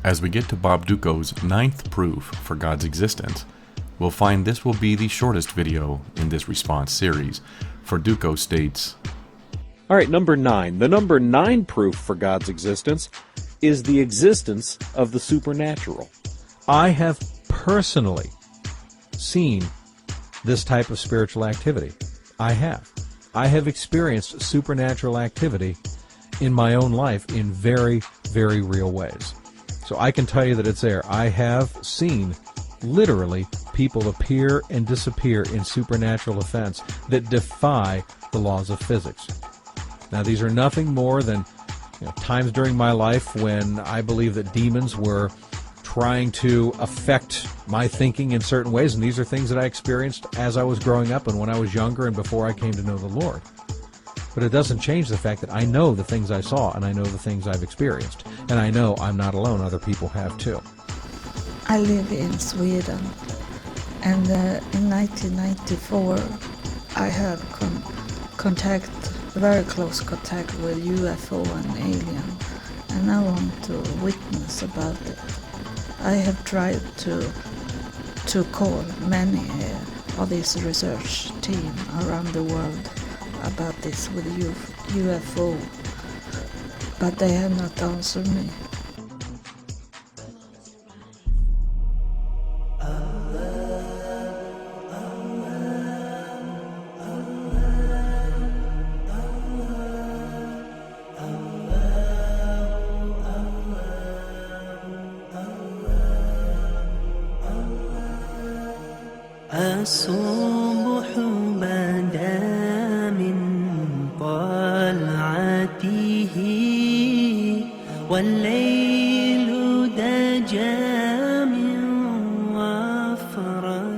As we get to Bob Dutko's 9th proof for God's existence, we'll find this will be the shortest video in this response series, for Dutko states, all right, number 9. The number 9 proof for God's existence is the existence of the supernatural. I have personally seen this type of spiritual activity. I have experienced supernatural activity in my own life in very, very real ways. So I can tell you that it's there. I have seen literally people appear and disappear in supernatural events that defy the laws of physics. Now, these are nothing more than times during my life when I believe that demons were trying to affect my thinking in certain ways, and these are things that I experienced as I was growing up and when I was younger and before I came to know the Lord. But it doesn't change the fact that I know the things I saw and I know the things I've experienced. And I know I'm not alone. Other people have too. I live in Sweden, and in 1994 I had very close contact with UFO and alien, and I want to witness about it. I have tried to call many of this research team around the world about this with UFO, but they have not answered me. الصبح بدا من طلعته والليل دجى من وفرته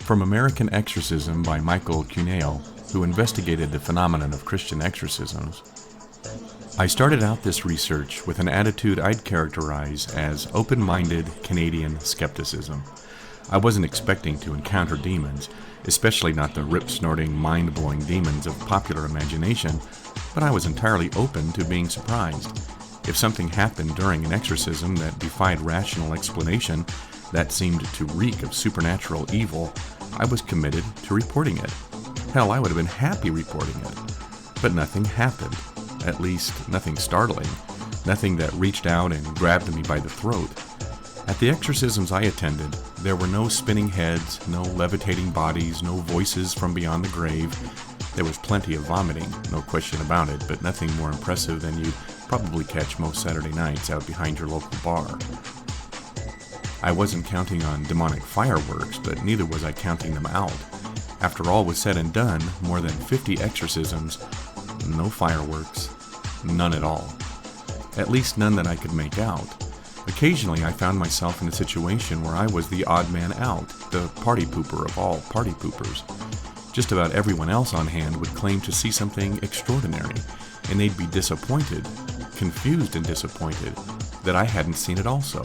From American Exorcism by Michael Cuneo, who investigated the phenomenon of Christian exorcisms, I started out this research with an attitude I'd characterize as open-minded Canadian skepticism. I wasn't expecting to encounter demons, especially not the rip-snorting, mind-blowing demons of popular imagination, but I was entirely open to being surprised. If something happened during an exorcism that defied rational explanation, that seemed to reek of supernatural evil, I was committed to reporting it. Hell, I would have been happy reporting it. But nothing happened. At least, nothing startling. Nothing that reached out and grabbed me by the throat. At the exorcisms I attended, there were no spinning heads, no levitating bodies, no voices from beyond the grave. There was plenty of vomiting, no question about it, but nothing more impressive than you'd probably catch most Saturday nights out behind your local bar. I wasn't counting on demonic fireworks, but neither was I counting them out. After all was said and done, more than 50 exorcisms, no fireworks, none at all. At least none that I could make out. Occasionally I found myself in a situation where I was the odd man out, the party pooper of all party poopers. Just about everyone else on hand would claim to see something extraordinary, and they'd be disappointed, confused and disappointed, that I hadn't seen it also.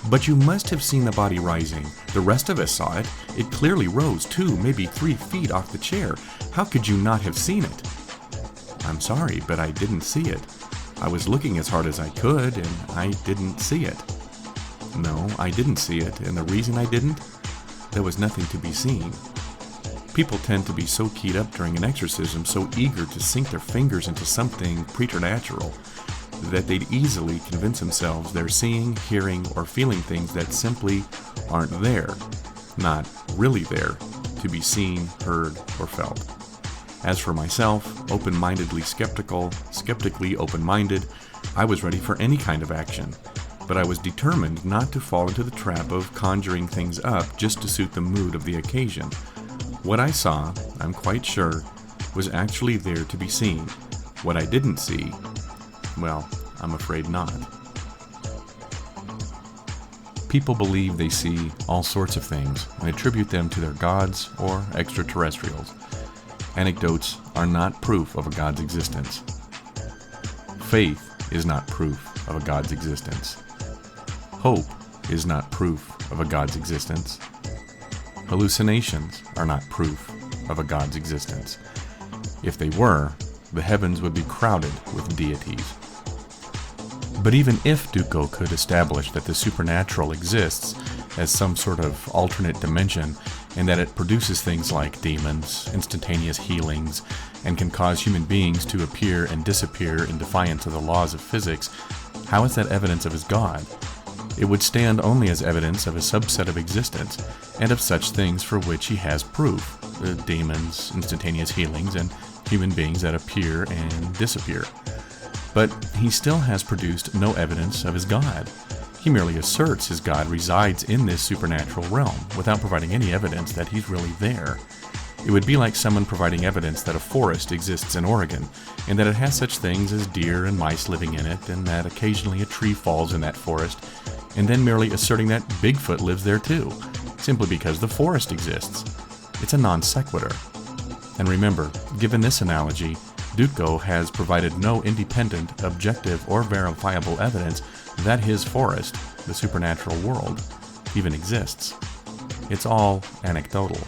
But you must have seen the body rising. The rest of us saw it. It clearly rose 2, maybe 3 feet off the chair. How could you not have seen it? I'm sorry, but I didn't see it. I was looking as hard as I could, and I didn't see it. No, I didn't see it, and the reason I didn't? There was nothing to be seen. People tend to be so keyed up during an exorcism, so eager to sink their fingers into something preternatural, that they'd easily convince themselves they're seeing, hearing, or feeling things that simply aren't there, not really there, to be seen, heard, or felt. As for myself, open-mindedly skeptical, skeptically open-minded, I was ready for any kind of action, but I was determined not to fall into the trap of conjuring things up just to suit the mood of the occasion. What I saw, I'm quite sure, was actually there to be seen. What I didn't see, well, I'm afraid not. People believe they see all sorts of things and attribute them to their gods or extraterrestrials. Anecdotes are not proof of a God's existence. Faith is not proof of a God's existence. Hope is not proof of a God's existence. Hallucinations are not proof of a God's existence. If they were, the heavens would be crowded with deities. But even if Dutko could establish that the supernatural exists as some sort of alternate dimension, and that it produces things like demons, instantaneous healings, and can cause human beings to appear and disappear in defiance of the laws of physics, how is that evidence of his God? It would stand only as evidence of a subset of existence, and of such things for which he has proof, the demons, instantaneous healings, and human beings that appear and disappear. But he still has produced no evidence of his God. He merely asserts his God resides in this supernatural realm, without providing any evidence that he's really there. It would be like someone providing evidence that a forest exists in Oregon, and that it has such things as deer and mice living in it, and that occasionally a tree falls in that forest, and then merely asserting that Bigfoot lives there too, simply because the forest exists. It's a non sequitur. And remember, given this analogy, Dutko has provided no independent, objective, or verifiable evidence that his forest, the supernatural world, even exists. It's all anecdotal.